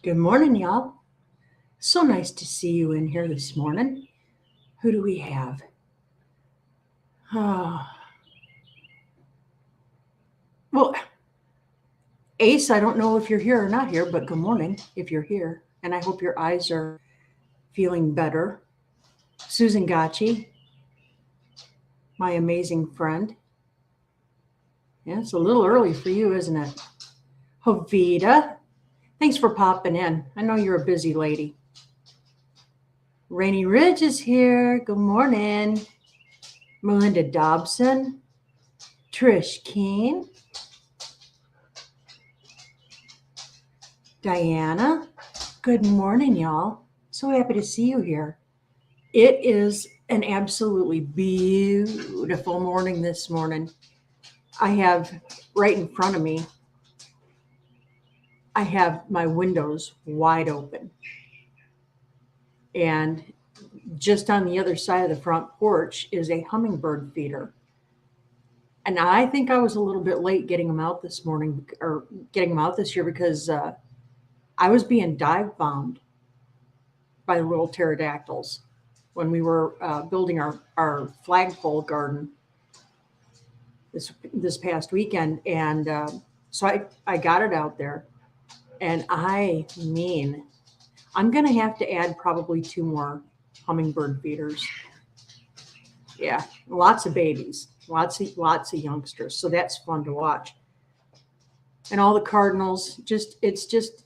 Good morning, y'all. So nice to see you in here this morning. Who do we have? Oh, well, Ace, I don't know if you're here or not here, but good morning if you're here. And I hope your eyes are feeling better. Susan Gacci, my amazing friend. Yeah, it's a little early for you, isn't it? Jovita, thanks for popping in. I know you're a busy lady. Rainy Ridge is here. Good morning. Melinda Dobson, Trish Keene, Diana. Good morning, y'all. So happy to see you here. It is an absolutely beautiful morning this morning. I have right in front of me, I have my windows wide open. And just on the other side of the front porch is a hummingbird feeder. And I think I was a little bit late getting them out this morning or getting them out this year because I was being dive bombed by the little pterodactyls when we were building our flagpole garden this past weekend. And so I got it out there. And I mean, I'm going to have to add probably 2 more hummingbird feeders. Yeah, lots of babies, lots of youngsters. So that's fun to watch. And all the cardinals, it's just,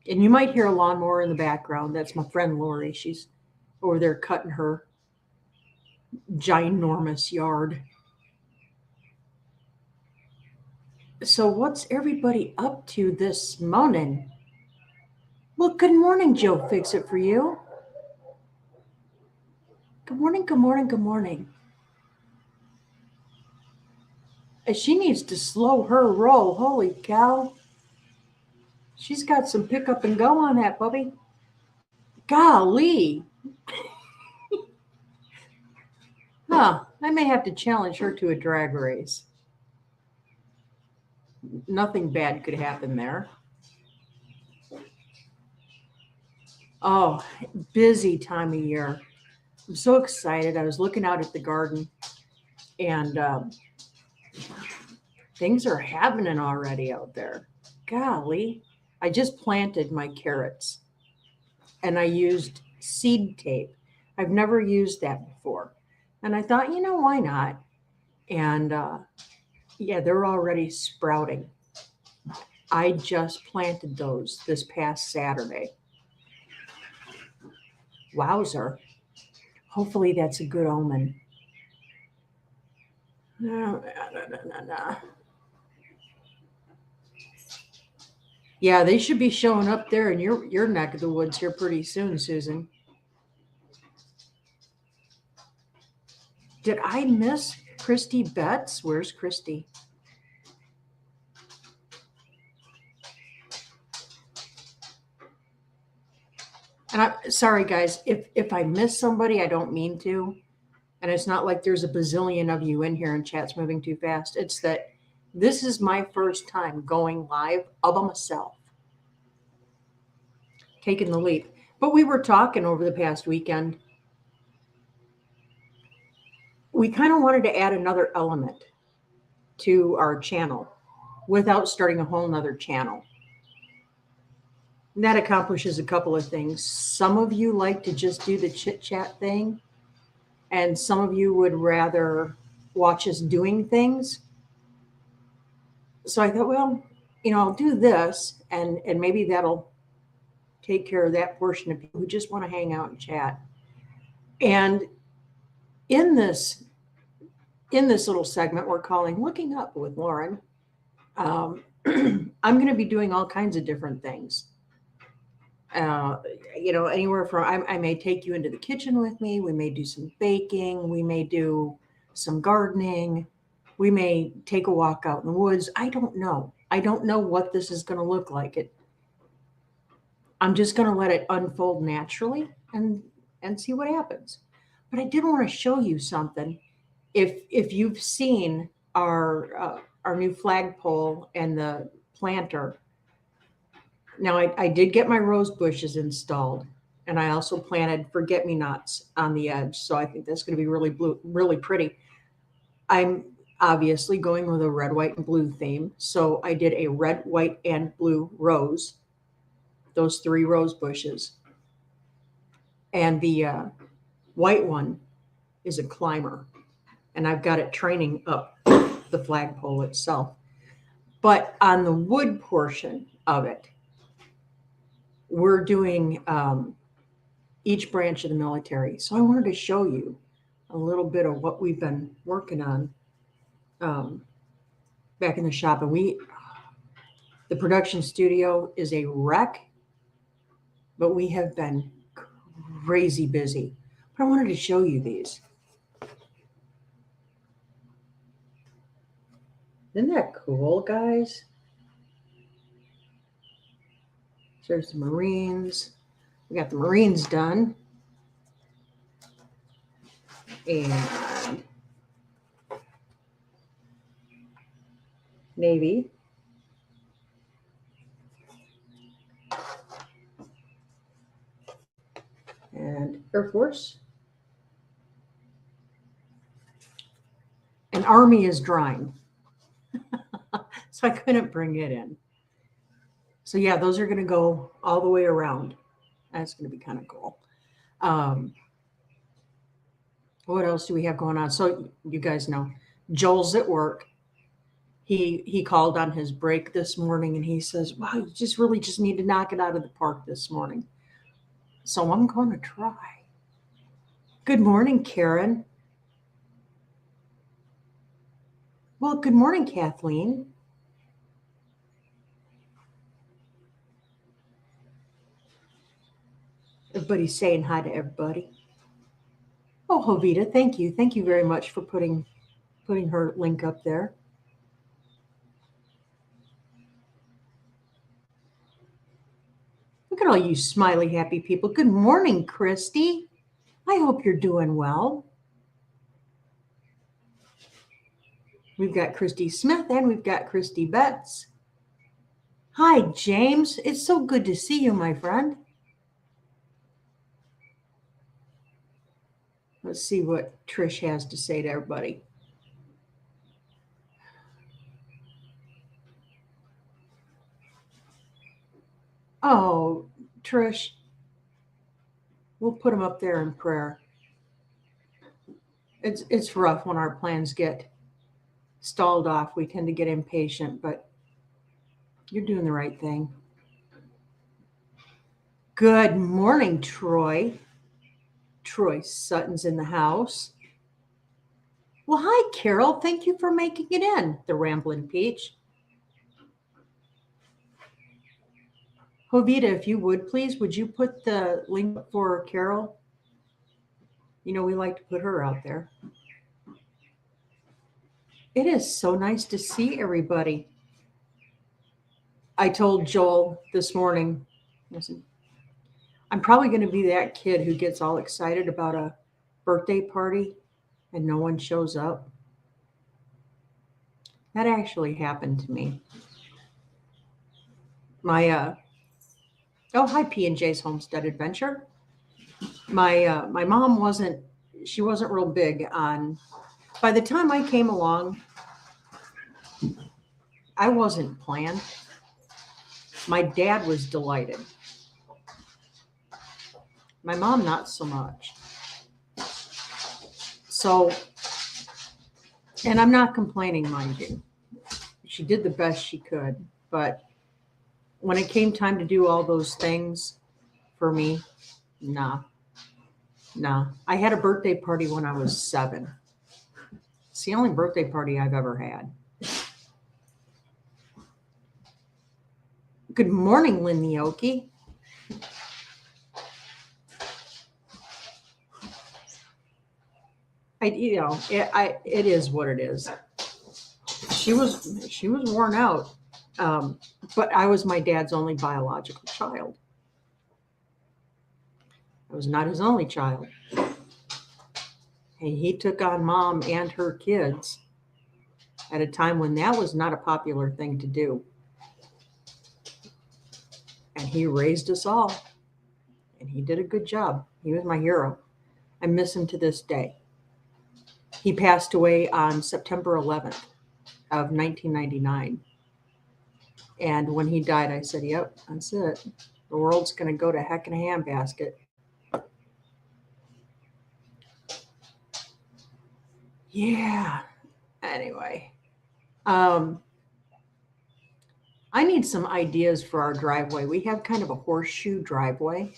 and you might hear a lawnmower in the background. That's my friend Lori. She's over there cutting her ginormous yard. So what's everybody up to this morning? Well, good morning, Joe. Fix it for you. Good morning, good morning, good morning. She needs to slow her roll. Holy cow. She's got some pick up and go on that, puppy. Golly. Huh. I may have to challenge her to a drag race. Nothing bad could happen there. Oh, busy time of year. I'm so excited. I was looking out at the garden and things are happening already out there. Golly. I just planted my carrots and I used seed tape. I've never used that before. And I thought, why not? And yeah, they're already sprouting. I just planted those this past Saturday. Wowzer. Hopefully that's a good omen. No. Yeah, they should be showing up there in your neck of the woods here pretty soon, Susan. Did I miss Christy Betts? Where's Christy? And I'm sorry, guys, if I miss somebody, I don't mean to. And it's not like there's a bazillion of you in here and chat's moving too fast. It's that this is my first time going live all by myself, taking the leap. But we were talking over the past weekend. We kind of wanted to add another element to our channel without starting a whole nother channel. And that accomplishes a couple of things. Some of you like to just do the chit chat thing, and some of you would rather watch us doing things. So I thought, well, I'll do this, and maybe that'll take care of that portion of people who just want to hang out and chat. And in this little segment we're calling Looking Up with Lauren, I'm going to be doing all kinds of different things. Anywhere from I may take you into the kitchen with me. We may do some baking. We may do some gardening. We may take a walk out in the woods. I don't know. I don't know what this is going to look like. I'm just going to let it unfold naturally and see what happens. But I did want to show you something. If you've seen our new flagpole and the planter, Now I did get my rose bushes installed, and I also planted forget-me-nots on the edge. So I think that's going to be really pretty. I'm obviously going with a red, white, and blue theme. So I did a red, white, and blue rose, those 3 rose bushes. And the white one is a climber, and I've got it training up the flagpole itself. But on the wood portion of it, we're doing each branch of the military. So I wanted to show you a little bit of what we've been working on back in the shop. And the production studio is a wreck, but we have been crazy busy. But I wanted to show you these. Isn't that cool, guys? There's the Marines. We got the Marines done. And Navy. And Air Force. And Army is drying. So I couldn't bring it in. So yeah, those are going to go all the way around. That's going to be kind of cool. What else do we have going on? So you guys know, Joel's at work. He called on his break this morning, and he says, wow, you just need to knock it out of the park this morning. So I'm going to try. Good morning, Karen. Well, good morning, Kathleen. Everybody's saying hi to everybody. Oh, Jovita, thank you. Thank you very much for putting her link up there. Look at all you smiley, happy people. Good morning, Christy. I hope you're doing well. We've got Christy Smith and we've got Christy Betts. Hi, James. It's so good to see you, my friend. Let's see what Trish has to say to everybody. Oh, Trish, we'll put them up there in prayer. It's rough when our plans get stalled off. We tend to get impatient, but you're doing the right thing. Good morning, Troy. Troy Sutton's in the house. Well, hi, Carol. Thank you for making it in, the Ramblin' Peach. Jovita, if you would, please, would you put the link for Carol? You know, we like to put her out there. It is so nice to see everybody. I told Joel this morning, listen, I'm probably going to be that kid who gets all excited about a birthday party and no one shows up. That actually happened to me. My hi, P&J's Homestead Adventure. My mom wasn't real big on. By the time I came along, I wasn't planned. My dad was delighted. My mom, not so much. So, and I'm not complaining, mind you. She did the best she could, but when it came time to do all those things for me, nah. I had a birthday party when I was 7. It's the only birthday party I've ever had. Good morning, Lynn Nioki. It is what it is. She was worn out, but I was my dad's only biological child. I was not his only child. And he took on mom and her kids at a time when that was not a popular thing to do. and he raised us all. And he did a good job. He was my hero. I miss him to this day. He passed away on September 11th of 1999. And when he died, I said, yep, that's it. The world's going to go to heck in a handbasket. Yeah. Anyway, I need some ideas for our driveway. We have kind of a horseshoe driveway.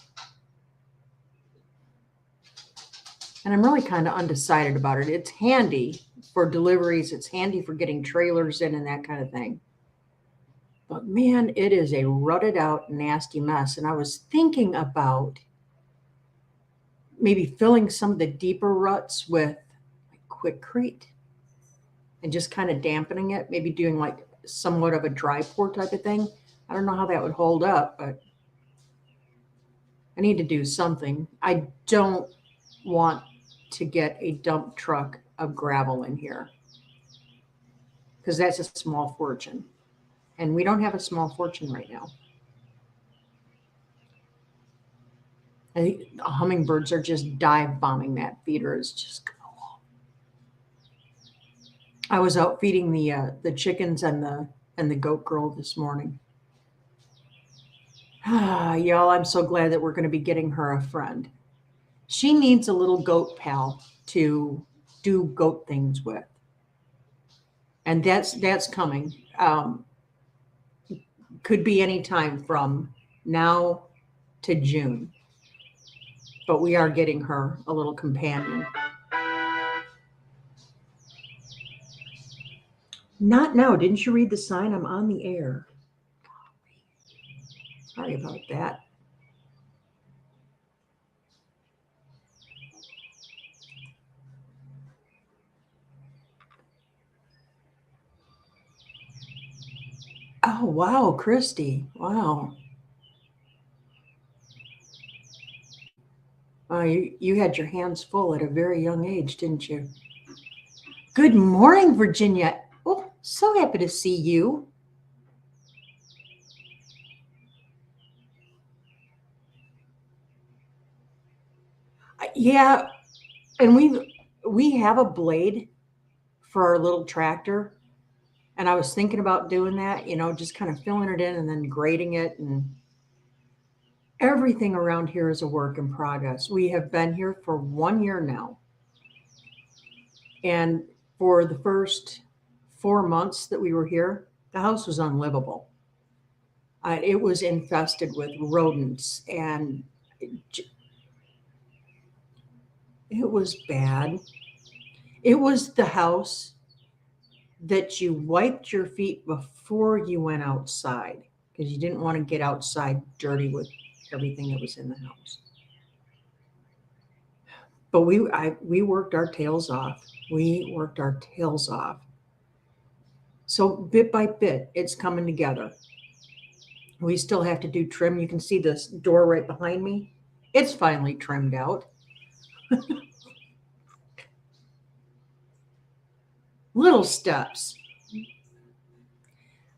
And I'm really kind of undecided about it. It's handy for deliveries. It's handy for getting trailers in and that kind of thing. But man, it is a rutted out, nasty mess. And I was thinking about maybe filling some of the deeper ruts with Quikrete and just kind of dampening it. Maybe doing like somewhat of a dry pour type of thing. I don't know how that would hold up, but I need to do something. I don't want to get a dump truck of gravel in here because that's a small fortune. And we don't have a small fortune right now. I think the hummingbirds are just dive bombing that feeder. It's just. I was out feeding the chickens and the goat girl this morning. Y'all, I'm so glad that we're going to be getting her a friend. She needs a little goat pal to do goat things with. And that's coming. Could be any time from now to June. But we are getting her a little companion. Not now. Didn't you read the sign? I'm on the air. Sorry about that. Oh, wow, Christy. Wow. You had your hands full at a very young age, didn't you? Good morning, Virginia. Oh, so happy to see you. Yeah, and we have a blade for our little tractor. And I was thinking about doing that, just kind of filling it in and then grading it. And everything around here is a work in progress. We have been here for 1 year now. And for the first 4 months that we were here, the house was unlivable. It was infested with rodents and it was bad. It was the house that you wiped your feet before you went outside because you didn't want to get outside dirty with everything that was in the house. But we worked our tails off. We worked our tails off. So bit by bit, it's coming together. We still have to do trim. You can see this door right behind me. It's finally trimmed out. Little steps.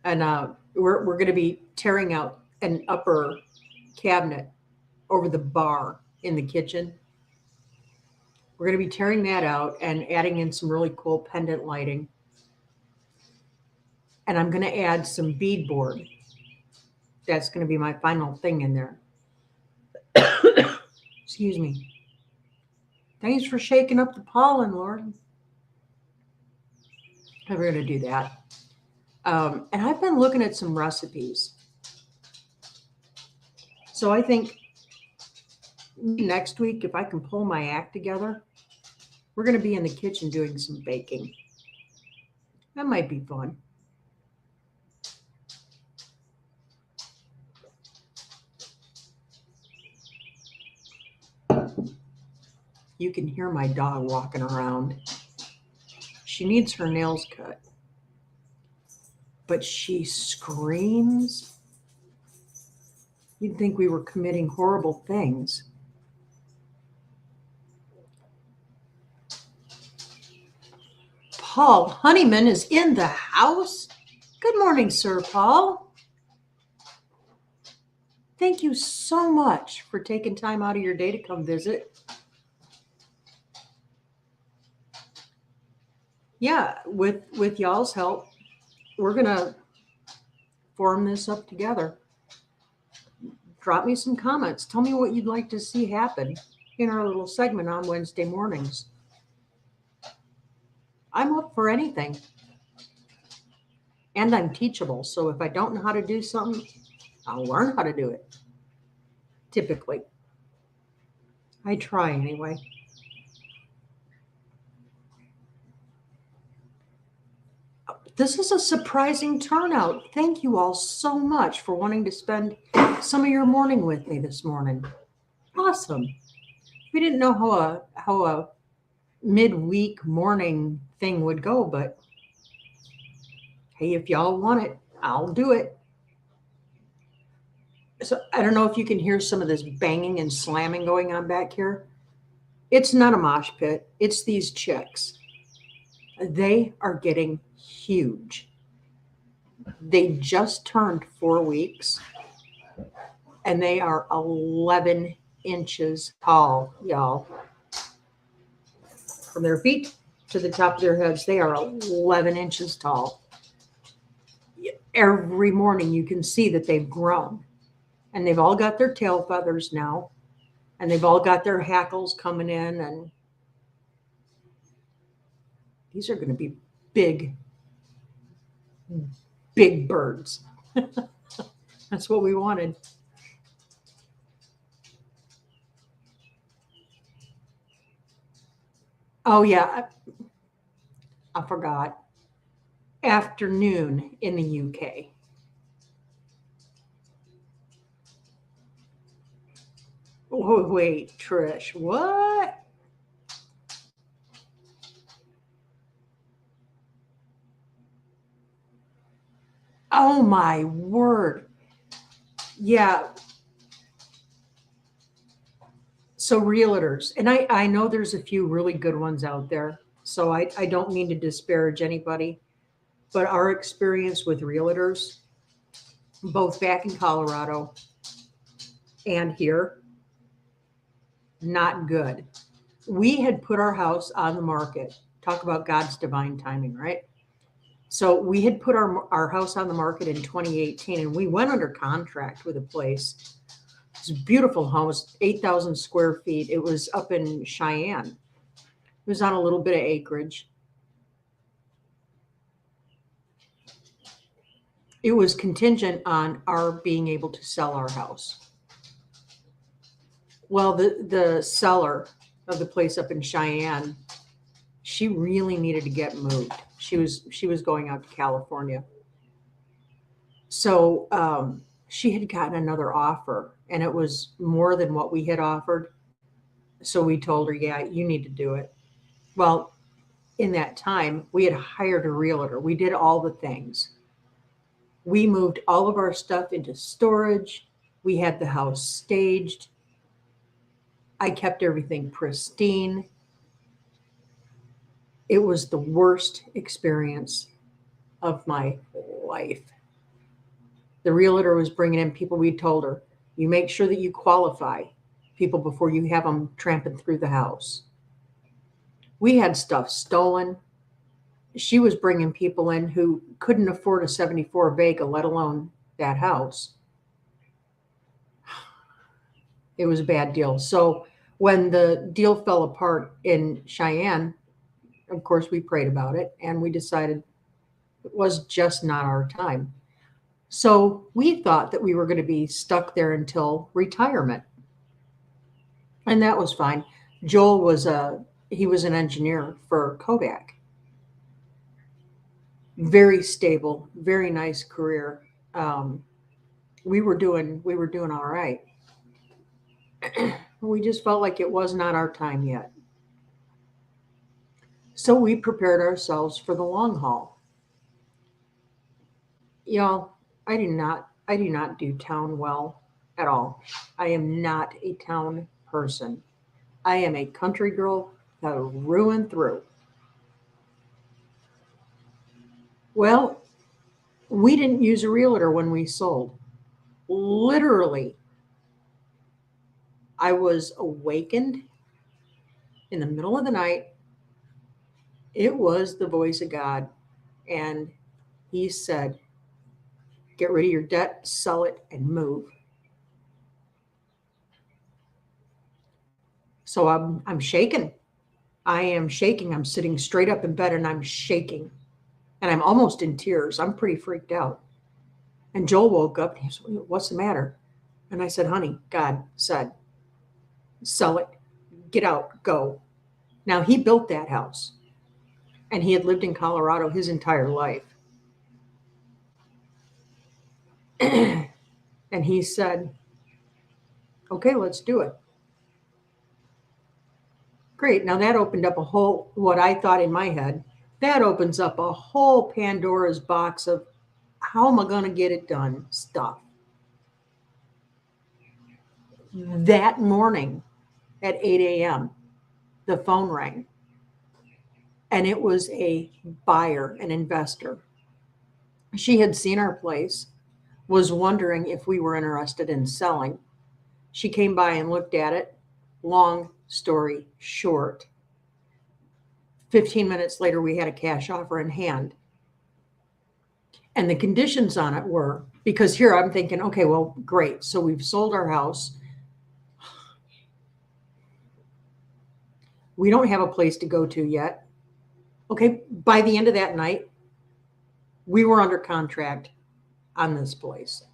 And we're going to be tearing out an upper cabinet over the bar in the kitchen. We're going to be tearing that out and adding in some really cool pendant lighting. And I'm going to add some beadboard. That's going to be my final thing in there. Excuse me. Thanks for shaking up the pollen, Lord. We're going to do that. And I've been looking at some recipes. So I think next week, if I can pull my act together, we're going to be in the kitchen doing some baking. That might be fun. You can hear my dog walking around. She needs her nails cut. But she screams. You'd think we were committing horrible things. Paul Honeyman is in the house. Good morning, Sir Paul. Thank you so much for taking time out of your day to come visit. Yeah, with y'all's help, we're gonna form this up together. Drop me some comments. Tell me what you'd like to see happen in our little segment on Wednesday mornings. I'm up for anything. And I'm teachable. So if I don't know how to do something, I'll learn how to do it. Typically. I try anyway. This is a surprising turnout. Thank you all so much for wanting to spend some of your morning with me this morning. Awesome. We didn't know how a midweek morning thing would go, but hey, if y'all want it, I'll do it. So I don't know if you can hear some of this banging and slamming going on back here. It's not a mosh pit. It's these chicks. They are getting huge. They just turned 4 weeks and they are 11 inches tall, y'all. From their feet to the top of their heads, they are 11 inches tall. Every morning you can see that they've grown. And they've all got their tail feathers now. And they've all got their hackles coming in. And these are going to be big, big birds. That's what we wanted. Oh, yeah. I forgot. Afternoon in the UK. Oh, wait, Trish, what? Oh, my word. Yeah. So realtors, and I know there's a few really good ones out there. So I don't mean to disparage anybody, but our experience with realtors, both back in Colorado and here, not good. We had put our house on the market. Talk about God's divine timing, right? So we had put our house on the market in 2018 and we went under contract with a place. It's a beautiful house, 8,000 square feet. It was up in Cheyenne. It was on a little bit of acreage. It was contingent on our being able to sell our house. Well, the seller of the place up in Cheyenne, she really needed to get moved. She was going out to California. So she had gotten another offer and it was more than what we had offered. So we told her, yeah, you need to do it. Well, in that time, we had hired a realtor. We did all the things. We moved all of our stuff into storage. We had the house staged. I kept everything pristine. It was the worst experience of my life. The realtor was bringing in people. We told her, you make sure that you qualify people before you have them tramping through the house. We had stuff stolen. She was bringing people in who couldn't afford a 74 Vega, let alone that house. It was a bad deal. So when the deal fell apart in Cheyenne, of course, we prayed about it and we decided it was just not our time. So we thought that we were going to be stuck there until retirement. And that was fine. Joel was he was an engineer for Kodak. Very stable, very nice career. We were doing all right. We just felt like it was not our time yet. So we prepared ourselves for the long haul. Y'all, I do not do town well at all. I am not a town person. I am a country girl through and through. Well, we didn't use a realtor when we sold. Literally, I was awakened in the middle of the night. It was the voice of God. And he said, get rid of your debt, sell it, and move. So I'm shaking. I am shaking. I'm sitting straight up in bed and I'm shaking. And I'm almost in tears. I'm pretty freaked out. And Joel woke up and he said, what's the matter? And I said, honey, God said, sell it, get out, go. Now, he built that house and he had lived in Colorado his entire life. And he said, okay, let's do it. Great. Now that opened up a whole, what I thought in my head, that opens up a whole Pandora's box of how am I going to get it done stuff. That morning at 8 a.m., the phone rang. And it was a buyer, an investor. She had seen our place, was wondering if we were interested in selling. She came by and looked at it. Long story short, 15 minutes later, we had a cash offer in hand. And the conditions on it were, because here I'm thinking, okay, well, great. So we've sold our house. We don't have a place to go to yet. Okay, by the end of that night, we were under contract on this place.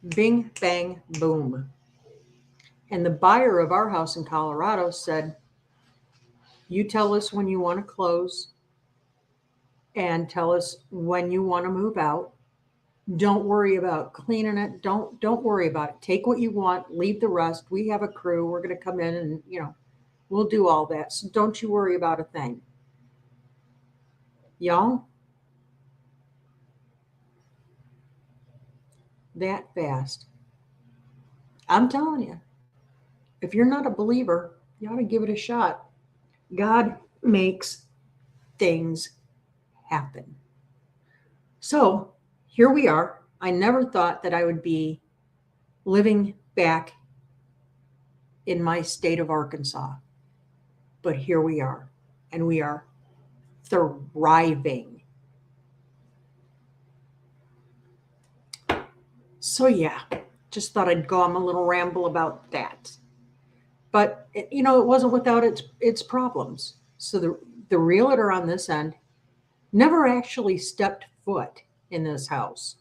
Bing, bang, boom. And the buyer of our house in Colorado said, you tell us when you want to close and tell us when you want to move out. Don't worry about cleaning it. Don't worry about it. Take what you want, leave the rest. We have a crew. We're going to come in and, we'll do all that. So don't you worry about a thing. Y'all, that fast. I'm telling you, if you're not a believer, you ought to give it a shot. God makes things happen. So here we are. I never thought that I would be living back in my state of Arkansas, but here we are, and we are thriving. So yeah, just thought I'd go on a little ramble about that. But it wasn't without its problems. So the realtor on this end never actually stepped foot in this house.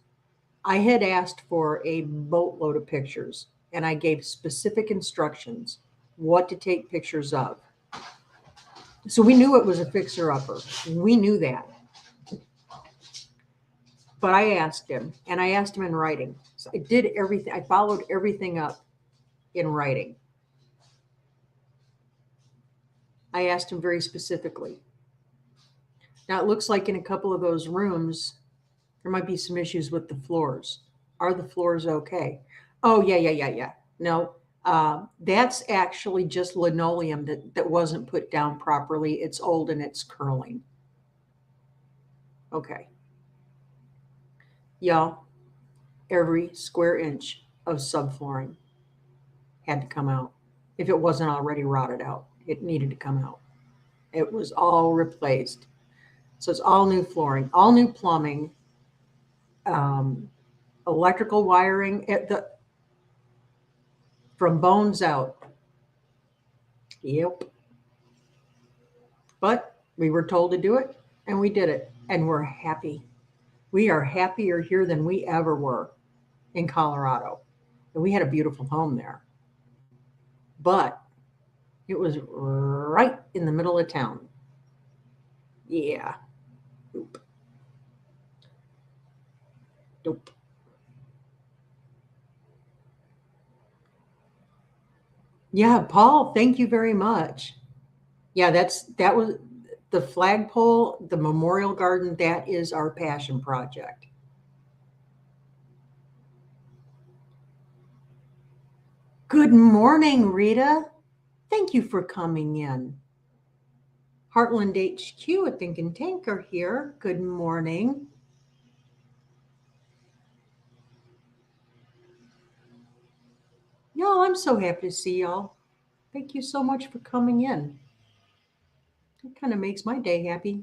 I had asked for a boatload of pictures, and I gave specific instructions what to take pictures of. So we knew it was a fixer-upper. We knew that. But I asked him, and I asked him in writing. So I did everything. I followed everything up in writing. I asked him very specifically. Now, it looks like in a couple of those rooms, there might be some issues with the floors. Are the floors okay? Oh, yeah. No, that's actually just linoleum that wasn't put down properly. It's old and it's curling. Okay. Y'all, every square inch of subflooring had to come out. If it wasn't already rotted out, it needed to come out. It was all replaced. So it's all new flooring, all new plumbing, electrical wiring from bones out. Yep. But we were told to do it, and we did it, and we're happy. We are happier here than we ever were in Colorado. And we had a beautiful home there. But it was right in the middle of town. Yeah. Nope. Yeah, Paul, thank you very much. Yeah, that was the flagpole, the memorial garden. That is our passion project. Good morning, Rita. Thank you for coming in. Heartland HQ at Think and Tank are here. Good morning. Y'all, I'm so happy to see y'all. Thank you so much for coming in. It kind of makes my day happy.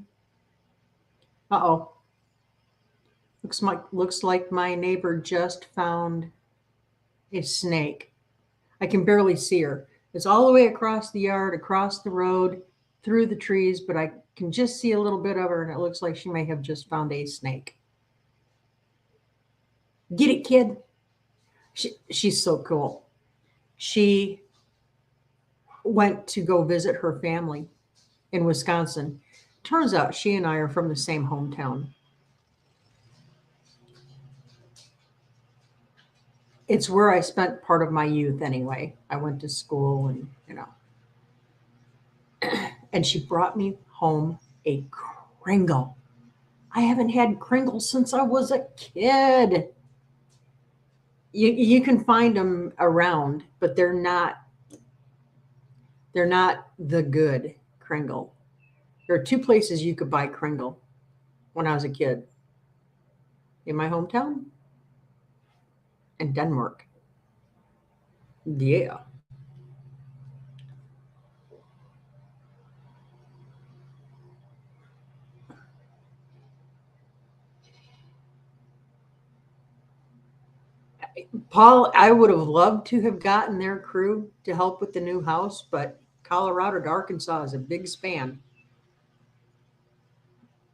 Uh-oh. Looks like my neighbor just found a snake. I can barely see her. It's all the way across the yard, across the road, through the trees, but I can just see a little bit of her, and it looks like she may have just found a snake. Get it, kid. She's so cool. She went to go visit her family in Wisconsin. Turns out she and I are from the same hometown. It's where I spent part of my youth anyway. I went to school and, and she brought me home a Kringle. I haven't had Kringle since I was a kid. You can find them around, but they're not the good Kringle. There are two places you could buy Kringle when I was a kid. In my hometown and Denmark. Yeah. Paul, I would have loved to have gotten their crew to help with the new house, but Colorado to Arkansas is a big span.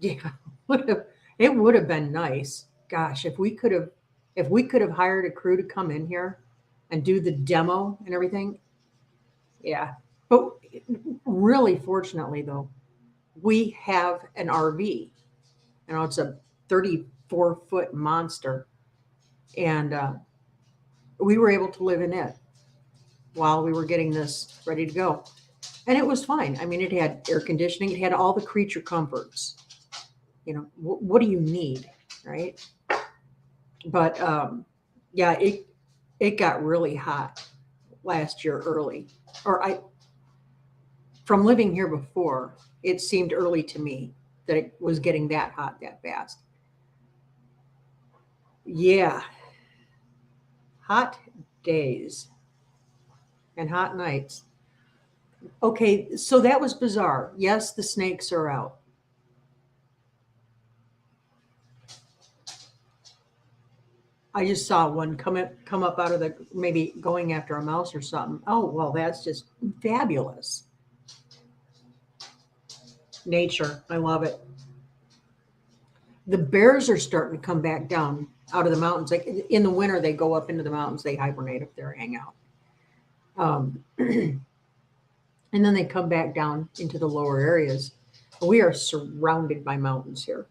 Yeah, would have it would have been nice. Gosh, if we could have hired a crew to come in here and do the demo and everything, yeah. But really fortunately though, we have an RV. It's a 34-foot monster. And we were able to live in it while we were getting this ready to go. And it was fine. I mean, it had air conditioning, it had all the creature comforts. What do you need, right? But yeah, it got really hot last year early. Or from living here before, it seemed early to me that it was getting that hot that fast. Yeah, hot days and hot nights. Okay, so that was bizarre. Yes, the snakes are out. I just saw one come up out of the maybe going after a mouse or something. Oh, well, that's just fabulous. Nature. I love it. The bears are starting to come back down out of the mountains. Like in the winter, they go up into the mountains. They hibernate up there, hang out. And then they come back down into the lower areas. We are surrounded by mountains here.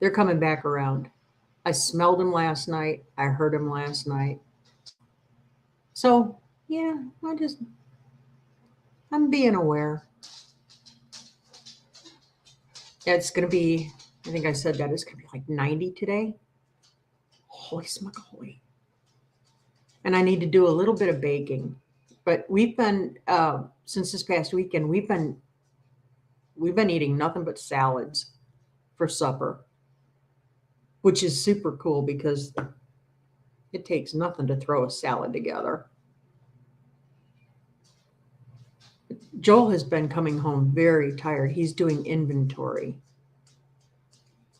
They're coming back around. I smelled them last night. I heard them last night. So, yeah, I'm being aware. It's going to be, I think I said that it's going to be like 90 today. Holy smoke. And I need to do a little bit of baking. But we've been, since this past weekend, we've been eating nothing but salads for supper, which is super cool because it takes nothing to throw a salad together. Joel has been coming home very tired. He's doing inventory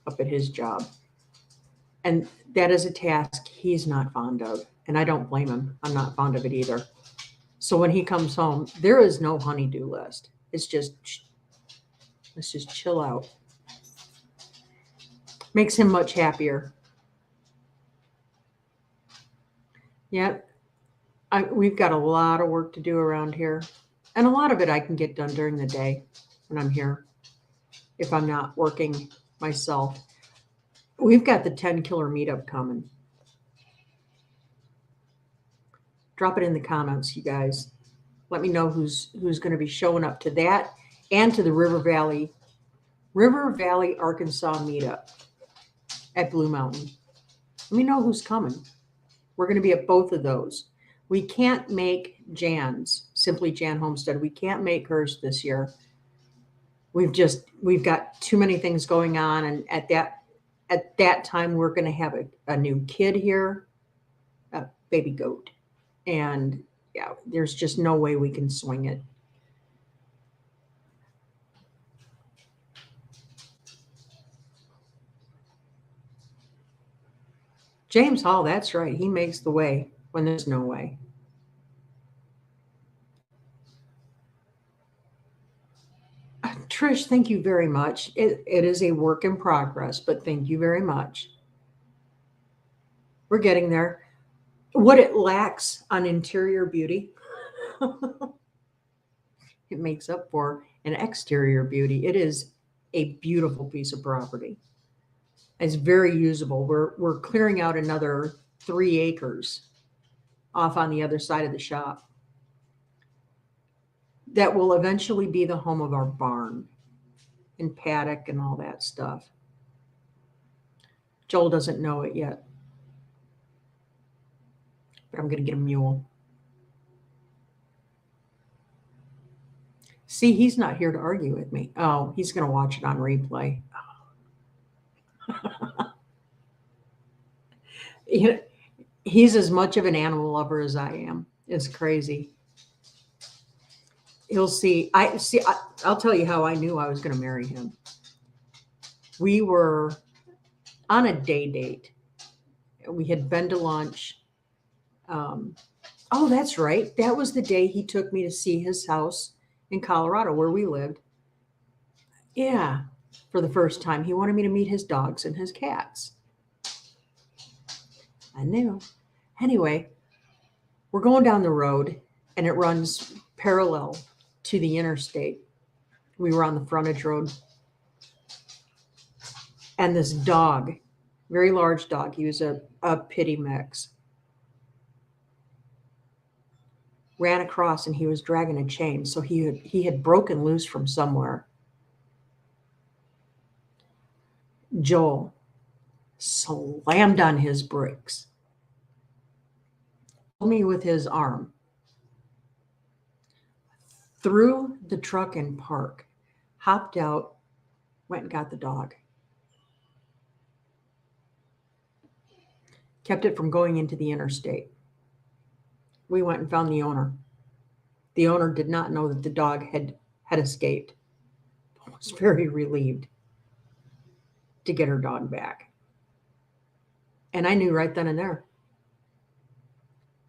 up at his job. And that is a task he's not fond of. And I don't blame him. I'm not fond of it either. So when he comes home, there is no honey-do list. It's just, let's just chill out. Makes him much happier. Yeah, we've got a lot of work to do around here. And a lot of it I can get done during the day when I'm here, if I'm not working myself. We've got the 10 killer meetup coming. Drop it in the comments, you guys. Let me know who's going to be showing up to that and to the River Valley, Arkansas meetup at Blue Mountain. Let me know who's coming. We're going to be at both of those. We can't make Jan's, Simply Jan Homestead. We can't make hers this year. We've got too many things going on. And at that time, we're going to have a new kid here. baby goat. And yeah, there's just no way we can swing it. James Hall, that's right. He makes the way when there's no way. Trish, thank you very much. It is a work in progress, but thank you very much. We're getting there. What it lacks on interior beauty, it makes up for an exterior beauty. It is a beautiful piece of property. It's very usable. We're clearing out another 3 acres off on the other side of the shop that will eventually be the home of our barn and paddock and all that stuff. Joel doesn't know it yet, but I'm going to get a mule. See, he's not here to argue with me. Oh, he's going to watch it on replay. He's as much of an animal lover as I am. It's crazy. He'll see. I'll tell you how I knew I was going to marry him. We were on a day date. We had been to lunch. Oh, that's right. That was the day he took me to see his house in Colorado where we lived. Yeah, for the first time. He wanted me to meet his dogs and his cats. I knew. Anyway, we're going down the road and it runs parallel to the interstate. We were on the frontage road. And this dog, very large dog, he was a pity mix, ran across and he was dragging a chain. So he had broken loose from somewhere. Joel slammed on his brakes, pulled me with his arm, threw the truck in park, hopped out, went and got the dog. Kept it from going into the interstate. We went and found the owner. The owner did not know that the dog had escaped. I was very relieved to get her dog back. And I knew right then and there,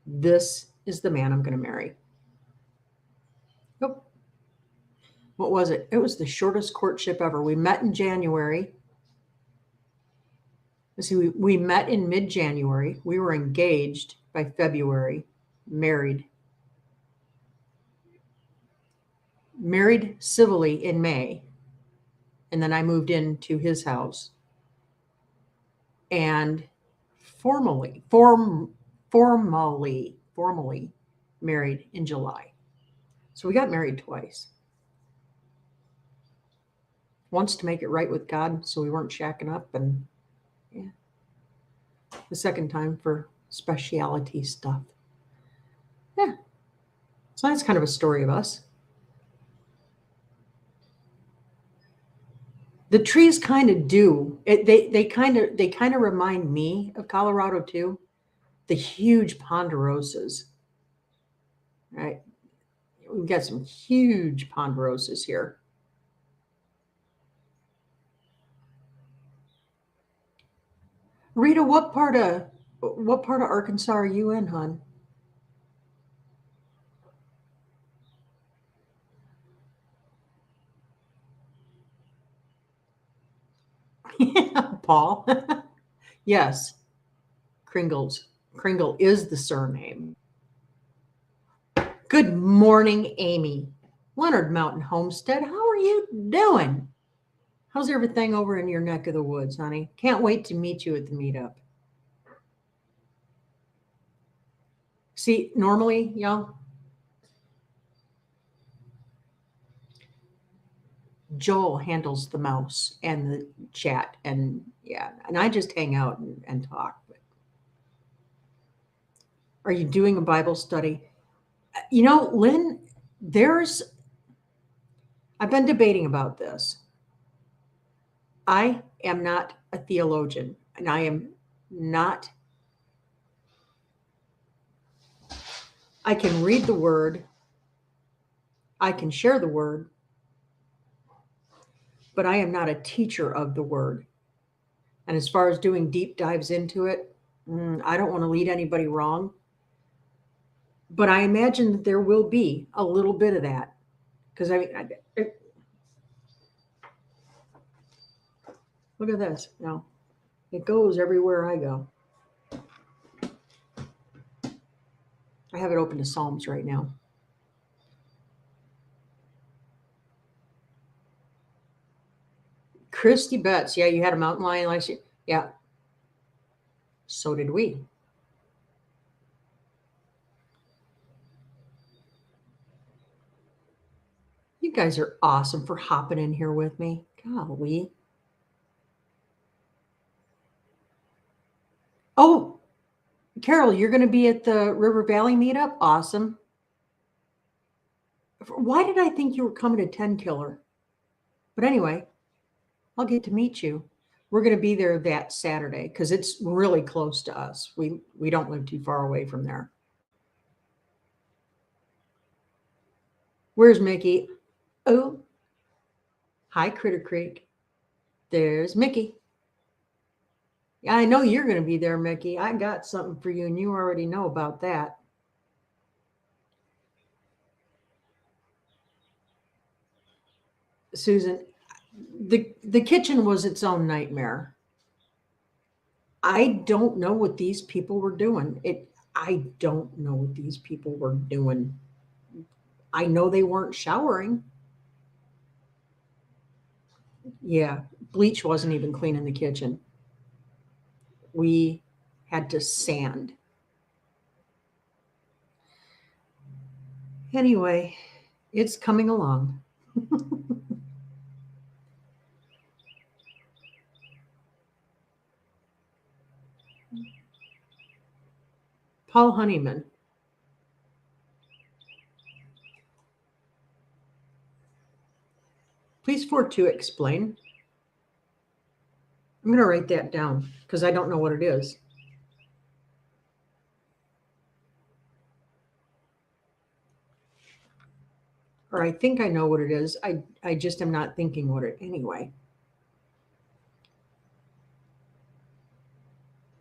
this is the man I'm going to marry. Yep. What was it? It was the shortest courtship ever. We met in January. Let's see, we met in mid-January. We were engaged by February, married civilly in May. And then I moved into his house and formally married in July. So we got married twice. Once to make it right with God, so we weren't shacking up, and yeah. The second time for specialty stuff. Yeah. So that's kind of a story of us. The trees kind of do. They kind of remind me of Colorado too. The huge ponderosas. Right? We've got some huge ponderosas here. Rita, what part of Arkansas are you in, hon? Paul. Yes. Kringle is the surname. Good morning, Amy. Leonard Mountain Homestead, how are you doing? How's everything over in your neck of the woods, honey? Can't wait to meet you at the meetup. See, normally, y'all, Joel handles the mouse and the chat, and yeah, and I just hang out and talk. But are you doing a Bible study? You know, Lynn, I've been debating about this. I am not a theologian, and I am not I can read the word. I can share the word, but I am not a teacher of the word. And as far as doing deep dives into it, I don't want to lead anybody wrong. But I imagine that there will be a little bit of that. Because look at this. No, it goes everywhere I go. I have it open to Psalms right now. Christy Betts. Yeah, you had a mountain lion last year. Yeah. So did we. You guys are awesome for hopping in here with me. Golly. Oh, Carol, you're going to be at the River Valley meetup? Awesome. Why did I think you were coming to 10 Killer? But anyway, I'll get to meet you. We're going to be there that Saturday because it's really close to us. We don't live too far away from there. Where's Mickey? Oh, hi, Critter Creek. There's Mickey. Yeah, I know you're going to be there, Mickey. I got something for you, and you already know about that. Susan, the kitchen was its own nightmare. I don't know what these people were doing. I don't know what these people were doing. I know they weren't showering. Yeah, bleach wasn't even clean in the kitchen. We had to sand. Anyway, it's coming along. Paul Honeyman. Please for to explain. I'm going to write that down because I don't know what it is. Or I think I know what it is. I just am not thinking what it anyway.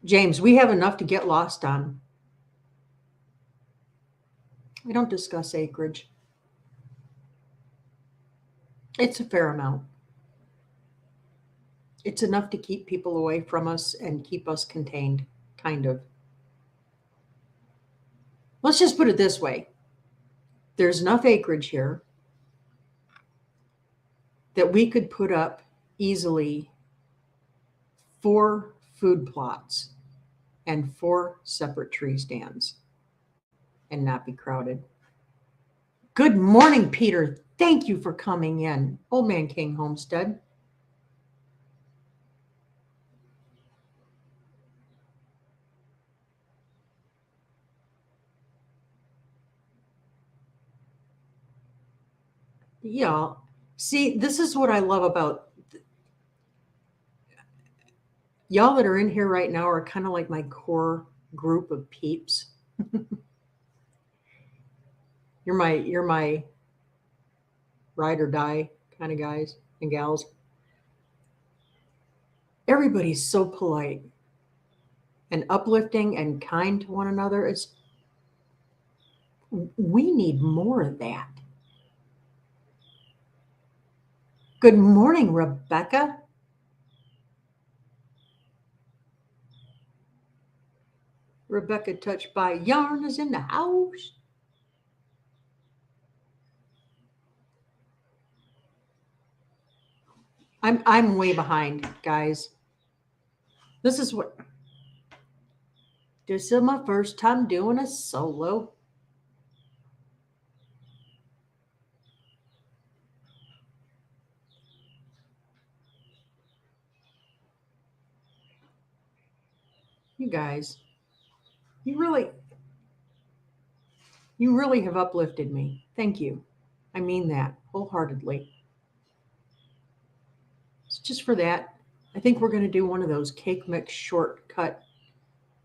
James, we have enough to get lost on. I don't discuss acreage. It's a fair amount. It's enough to keep people away from us and keep us contained, kind of. Let's just put it this way. There's enough acreage here that we could put up easily 4 food plots and 4 separate tree stands and not be crowded. Good morning, Peter. Thank you for coming in. Old Man King Homestead. Yeah. See, this is what I love about y'all that are in here right now are kind of like my core group of peeps. You're my ride or die kind of guys and gals. Everybody's so polite and uplifting and kind to one another. We need more of that. Good morning, Rebecca. Rebecca Touched by Yarn is in the house. I'm way behind, guys. This is my first time doing a solo. You guys, you really have uplifted me. Thank you. I mean that wholeheartedly. It's just for that. I think we're going to do one of those cake mix shortcut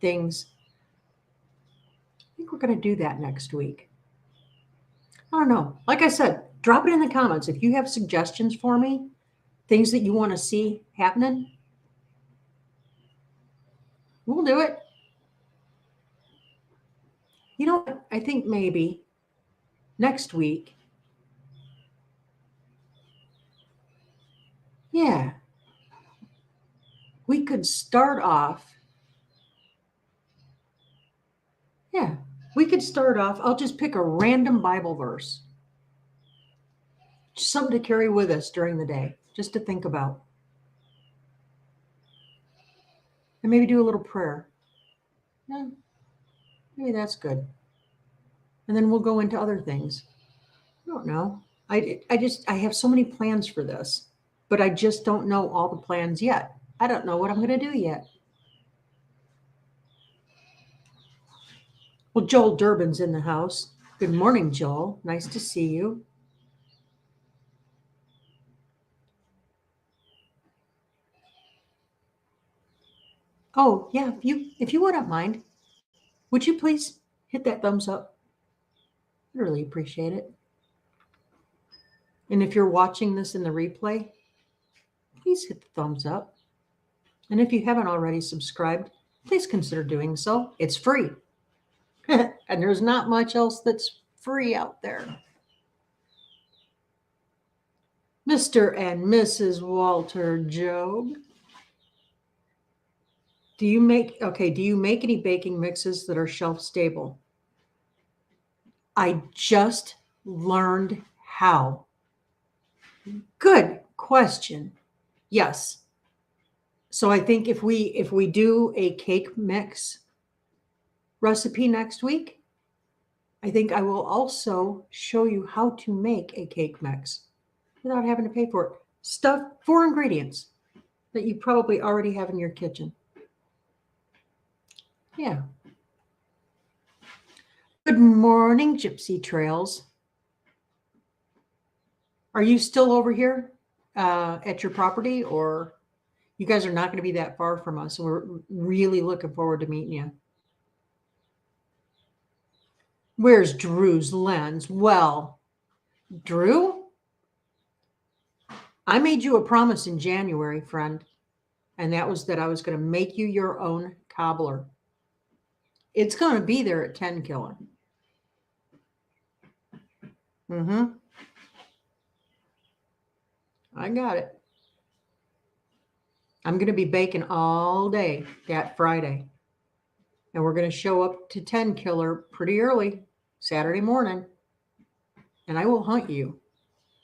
things. think we're going to do that next week. I don't know. Like I said, drop it in the comments. If you have suggestions for me, things that you want to see happening, we'll do it. You know what? I think maybe next week, yeah, we could start off. Yeah, we could start off. I'll just pick a random Bible verse, just something to carry with us during the day, just to think about. And maybe do a little prayer. Yeah, maybe that's good. And then we'll go into other things. I don't know. I have so many plans for this, but I just don't know all the plans yet. I don't know what I'm going to do yet. Well, Joel Durbin's in the house. Good morning, Joel. Nice to see you. Oh, yeah, if you wouldn't mind, would you please hit that thumbs up? I'd really appreciate it. And if you're watching this in the replay, please hit the thumbs up. And if you haven't already subscribed, please consider doing so. It's free. And there's not much else that's free out there. Mr. and Mrs. Walter Job. Do you make any baking mixes that are shelf stable? I just learned how. Good question. Yes. So I think if we do a cake mix recipe next week, I think I will also show you how to make a cake mix without having to pay for it. Stuff 4 ingredients that you probably already have in your kitchen. Yeah. Good morning, Gypsy Trails. Are you still over here at your property, or you guys are not going to be that far from us? We're really looking forward to meeting you. Where's Drew's lens? Well, Drew, I made you a promise in January, friend, and that was that I was going to make you your own cobbler. It's going to be there at 10 Killer. I got it. I'm going to be baking all day that Friday. And we're going to show up to 10 Killer pretty early Saturday morning. And I will hunt you.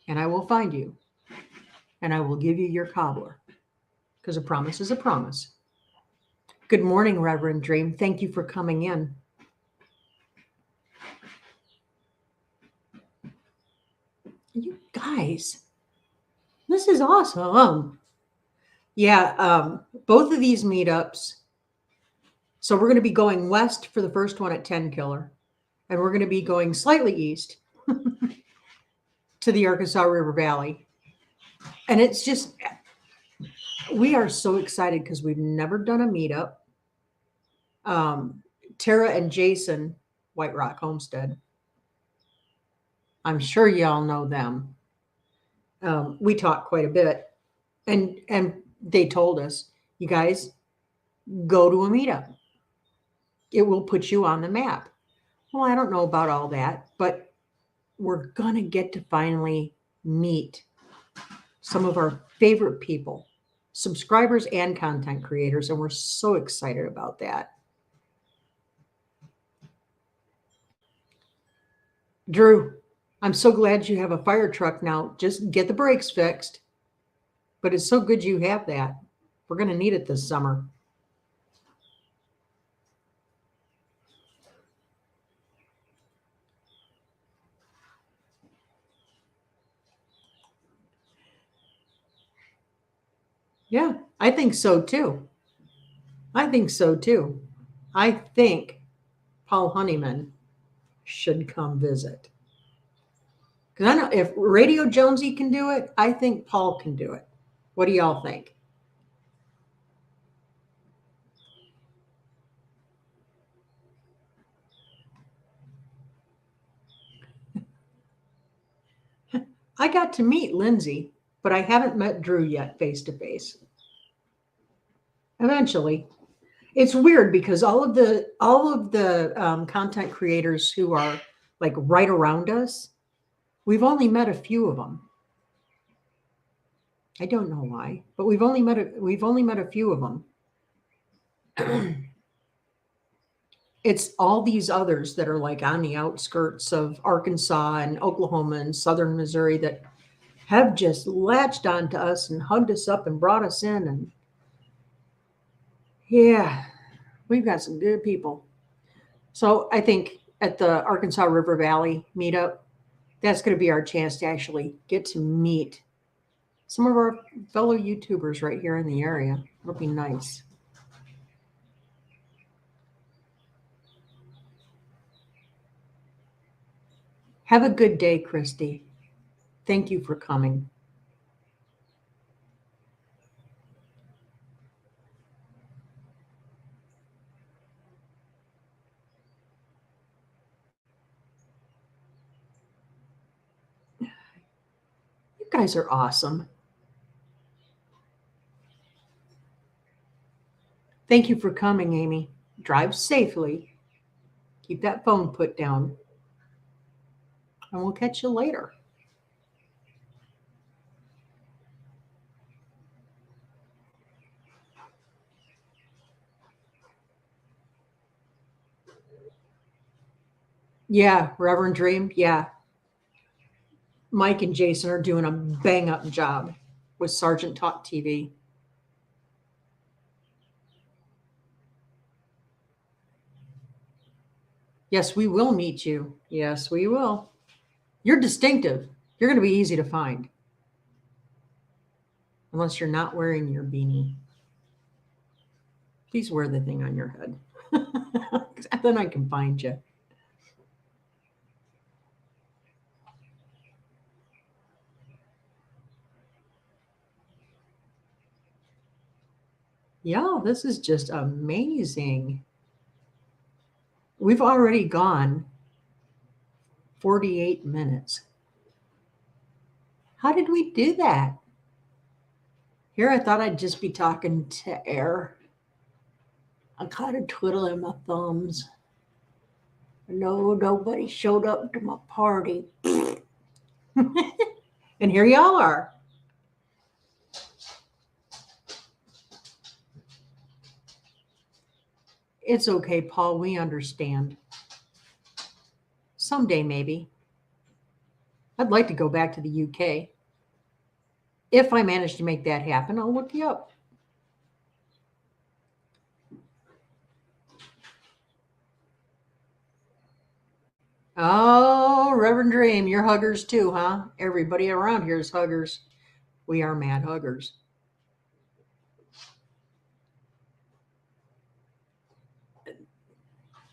And I will find you. And I will give you your cobbler. Because a promise is a promise. Good morning, Reverend Dream. Thank you for coming in. You guys, this is awesome. Yeah, both of these meetups. So we're going to be going west for the first one at 10 Killer. And we're going to be going slightly east to the Arkansas River Valley. And it's just, we are so excited because we've never done a meetup. Tara and Jason, White Rock Homestead. I'm sure y'all know them. We talked quite a bit. And they told us, you guys, go to a meetup. It will put you on the map. Well, I don't know about all that, but we're going to get to finally meet some of our favorite people, subscribers and content creators, and we're so excited about that. Drew, I'm so glad you have a fire truck now. Just get the brakes fixed. But it's so good you have that. We're going to need it this summer. Yeah, I think so too. I think so too. I think Paul Honeyman should come visit. Because I know if Radio Jonesy can do it, I think Paul can do it. What do y'all think? I got to meet Lindsay, but I haven't met Drew yet face to face. Eventually. It's weird because all of the content creators who are like right around us, we've only met a few of them. I don't know why, but we've only met a few of them. It's all these others that are like on the outskirts of Arkansas and Oklahoma and southern Missouri that have just latched onto us and hugged us up and brought us in. And yeah, we've got some good people. So I think at the Arkansas River Valley meetup, that's going to be our chance to actually get to meet some of our fellow YouTubers right here in the area. It'll be nice. Have a good day, Christy. Thank you for coming. You guys are awesome. Thank you for coming, Amy. Drive safely. Keep that phone put down. And we'll catch you later. Yeah, Reverend Dream. Yeah. Mike and Jason are doing a bang up job with Sergeant Talk TV. Yes, we will meet you. Yes, we will. You're distinctive. You're going to be easy to find. Unless you're not wearing your beanie. Please wear the thing on your head. Then I can find you. Yeah, this is just amazing. We've already gone 48 minutes. How did we do that? Here, I thought I'd just be talking to air. I'm kind of twiddling my thumbs. No, nobody showed up to my party. And here y'all are. It's okay, Paul. We understand. Someday, maybe. I'd like to go back to the UK. If I manage to make that happen, I'll look you up. Oh, Reverend Dream, you're huggers too, huh? Everybody around here is huggers. We are mad huggers.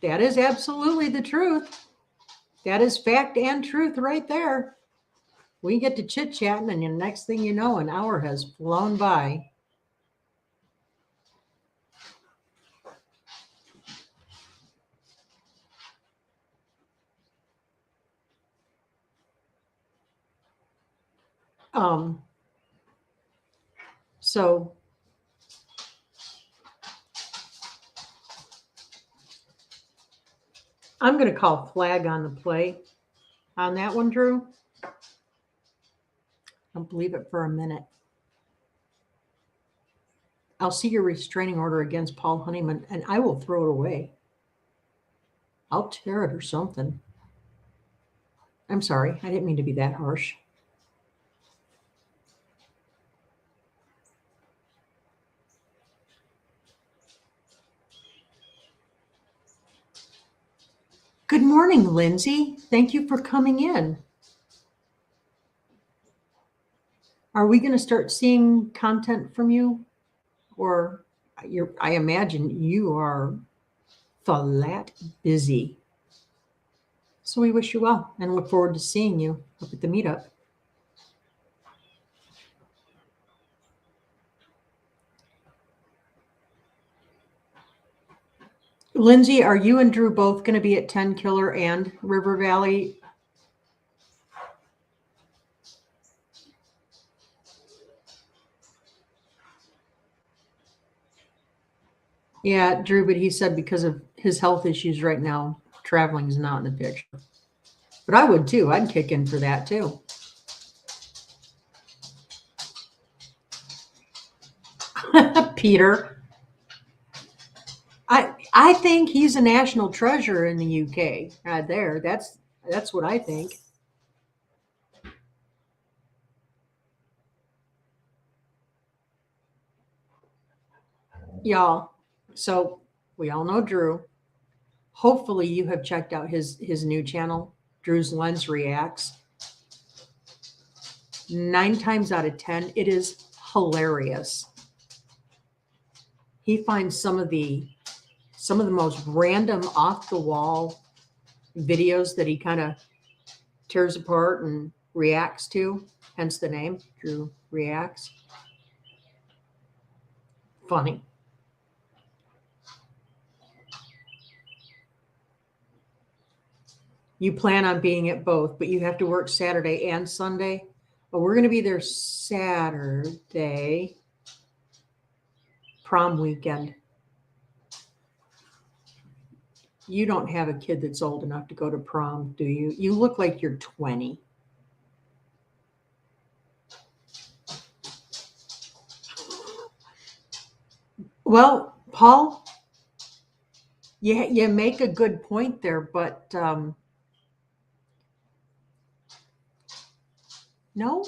That is absolutely the truth. That is fact and truth right there. We get to chit chatting, and the next thing you know, an hour has flown by. So I'm going to call flag on the play on that one, Drew. Don't believe it for a minute. I'll see your restraining order against Paul Honeyman, and I will throw it away. I'll tear it or something. I'm sorry. I didn't mean to be that harsh. Good morning, Lindsay. Thank you for coming in. Are we going to start seeing content from you? Or I imagine you are flat busy. So we wish you well and look forward to seeing you up at the meetup. Lindsay, are you and Drew both going to be at 10 Killer and River Valley? Yeah, Drew, but he said because of his health issues right now, traveling is not in the picture. But I would too. I'd kick in for that too. Peter. I think he's a national treasure in the UK. There, that's what I think. Y'all. So we all know Drew. Hopefully, you have checked out his new channel, Drew's Lens Reacts. 9 times out of 10, it is hilarious. He finds some of the most random, off the wall videos that he kind of tears apart and reacts to. Hence the name, Drew Reacts. Funny. You plan on being at both, but you have to work Saturday and Sunday. But we're going to be there Saturday, prom weekend. You don't have a kid that's old enough to go to prom, do you? You look like you're 20. Well, Paul, you make a good point there, but no,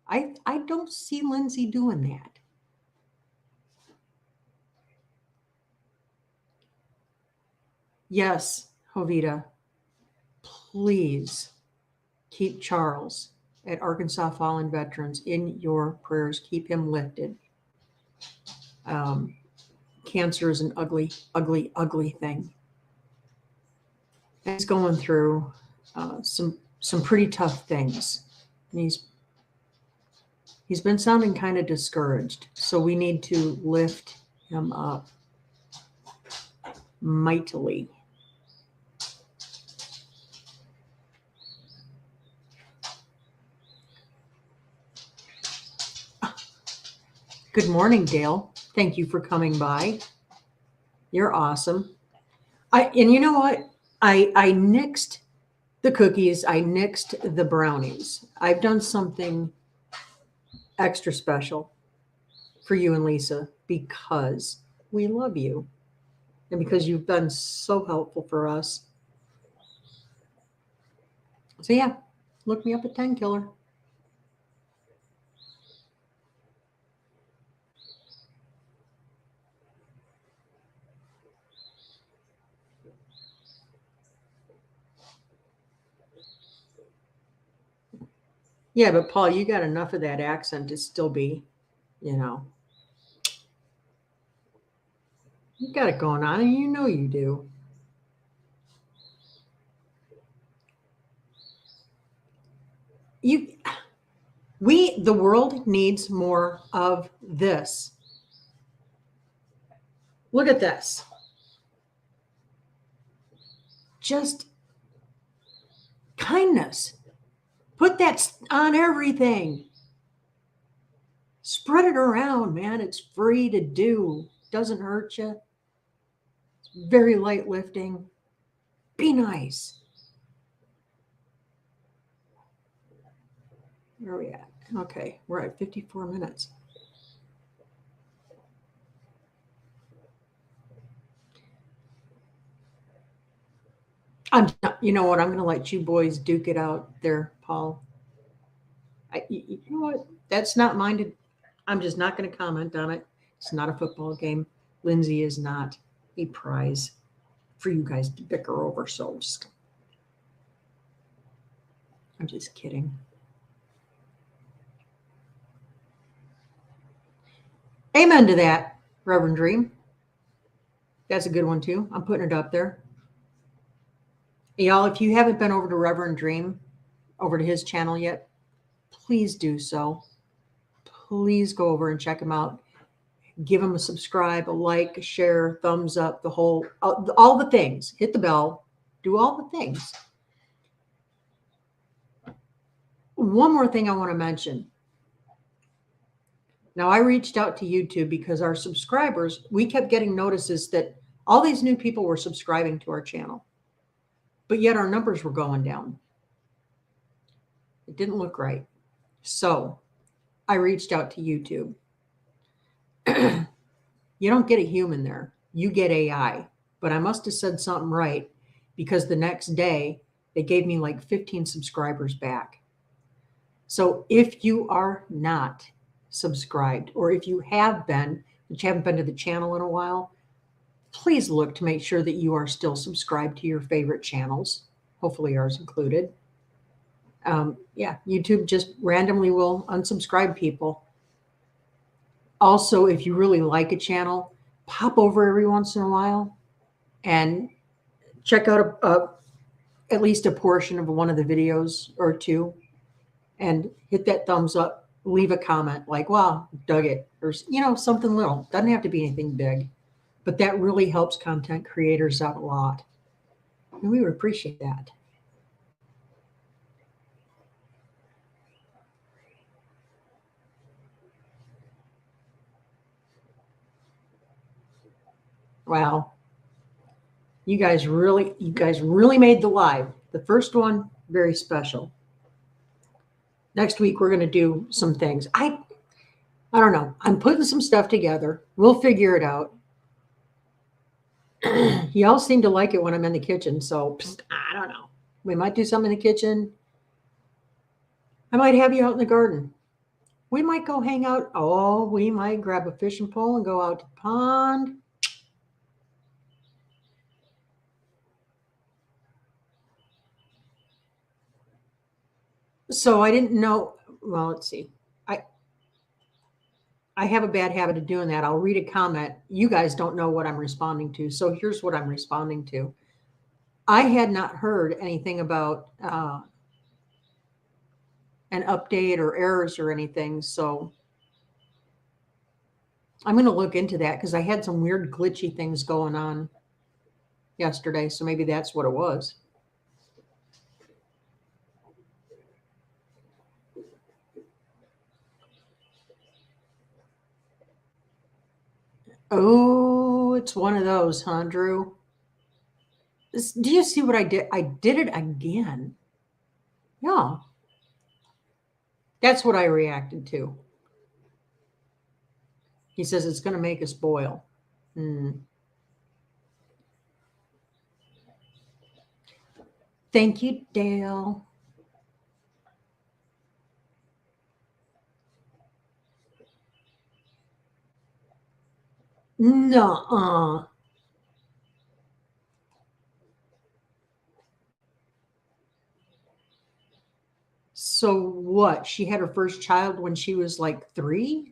I don't see Lindsay doing that. Yes, Jovita, please keep Charles at Arkansas Fallen Veterans in your prayers. Keep him lifted. Cancer is an ugly, ugly, ugly thing. And he's going through some pretty tough things. And he's been sounding kind of discouraged. So we need to lift him up mightily. Good morning, Dale. Thank you for coming by. You're awesome. And you know what? I nixed the cookies. I nixed the brownies. I've done something extra special for you and Lisa because we love you and because you've been so helpful for us. So yeah, look me up at 10 Killer. Yeah, but Paul, you got enough of that accent to still be, you got it going on, and you know you do. The world needs more of this. Look at this. Just kindness. Put that on everything. Spread it around, man. It's free to do. Doesn't hurt you. It's very light lifting. Be nice. Where are we at? Okay, we're at 54 minutes. You know what? I'm going to let you boys duke it out there, Paul. You know what? That's not mine. I'm just not going to comment on it. It's not a football game. Lindsay is not a prize for you guys to bicker over. So I'm just kidding. Amen to that, Reverend Dream. That's a good one too. I'm putting it up there. Y'all, if you haven't been over to Reverend Dream, over to his channel yet, please do so. Please go over and check him out. Give him a subscribe, a like, a share, thumbs up, all the things. Hit the bell. Do all the things. One more thing I want to mention. Now, I reached out to YouTube because our subscribers, we kept getting notices that all these new people were subscribing to our channel, but yet our numbers were going down. It didn't look right. So I reached out to YouTube. You don't get a human there, you get AI. But I must have said something right because the next day they gave me like 15 subscribers back. So if you are not subscribed, or if you have been, but you haven't been to the channel in a while, please look to make sure that you are still subscribed to your favorite channels, hopefully ours included. Yeah, YouTube just randomly will unsubscribe people. Also, if you really like a channel, pop over every once in a while and check out at least a portion of one of the videos or two and hit that thumbs up, leave a comment like, wow, dug it, or, something little. Doesn't have to be anything big, but that really helps content creators out a lot. And we would appreciate that. Wow. You guys really made the live. The first one, very special. Next week, we're going to do some things. I don't know. I'm putting some stuff together. We'll figure it out. Y'all seem to like it when I'm in the kitchen. So I don't know. We might do something in the kitchen. I might have you out in the garden. We might go hang out. Oh, we might grab a fishing pole and go out to the pond. So I didn't know. Well, let's see. I have a bad habit of doing that. I'll read a comment. You guys don't know what I'm responding to. So here's what I'm responding to. I had not heard anything about an update or errors or anything. So I'm going to look into that because I had some weird glitchy things going on yesterday. So maybe that's what it was. Oh, it's one of those, huh, Drew? Do you see what I did? I did it again. Yeah. That's what I reacted to. He says it's going to make us boil. Thank you, Dale. No. So what? She had her first child when she was like 3?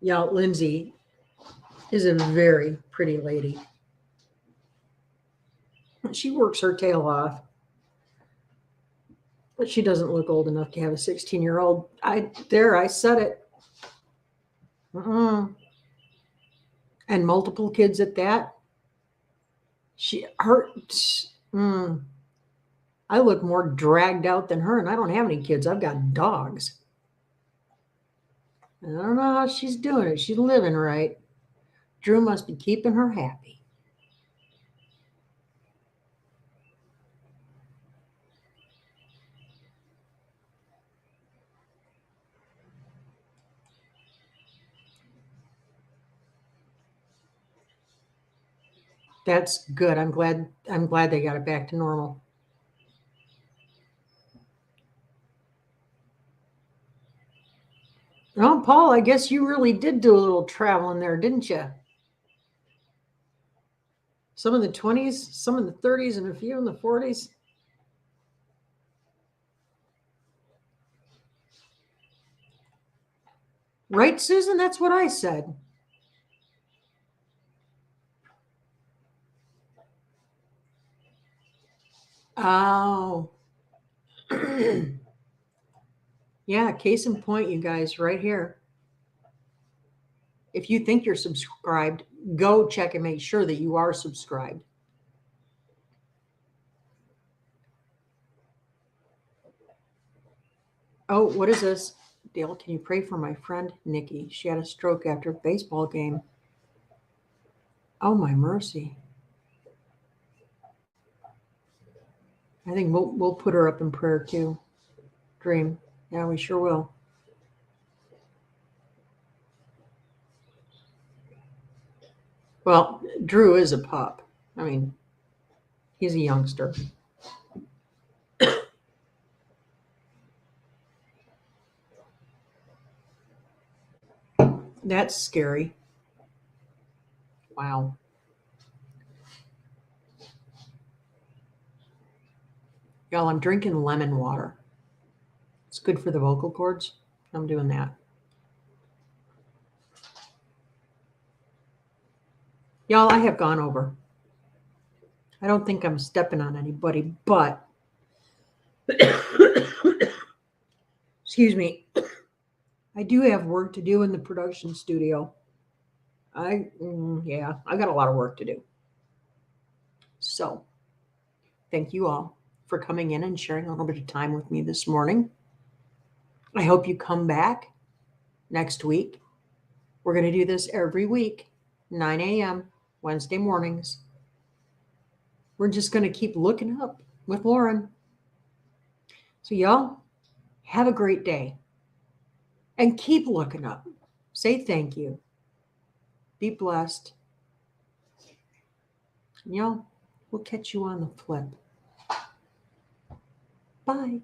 Yeah, Lindsay is a very pretty lady. She works her tail off. But she doesn't look old enough to have a 16-year-old. I said it. And multiple kids at that. I look more dragged out than her, and I don't have any kids. I've got dogs. I don't know how she's doing it. She's living right. Drew must be keeping her happy. That's good. I'm glad they got it back to normal. Oh, Paul, I guess you really did do a little traveling there, didn't you? Some in the 20s, some in the 30s, and a few in the 40s. Right, Susan? That's what I said. Oh. Yeah, case in point, you guys, right here. If you think you're subscribed, go check and make sure that you are subscribed. Oh, what is this? Dale, can you pray for my friend Nikki? She had a stroke after a baseball game. Oh, my mercy. I think we'll put her up in prayer too. Dream. Yeah, we sure will. Well, Drew is a pup. I mean, he's a youngster. That's scary. Wow. Y'all, I'm drinking lemon water. It's good for the vocal cords. I'm doing that. Y'all, I have gone over. I don't think I'm stepping on anybody, but excuse me, I do have work to do in the production studio. I got a lot of work to do. So, thank you all for coming in and sharing a little bit of time with me this morning. I hope you come back next week. We're going to do this every week, 9 a.m., Wednesday mornings. We're just going to keep looking up with Lauren. So, y'all, have a great day. And keep looking up. Say thank you. Be blessed. Y'all, we'll catch you on the flip. Bye.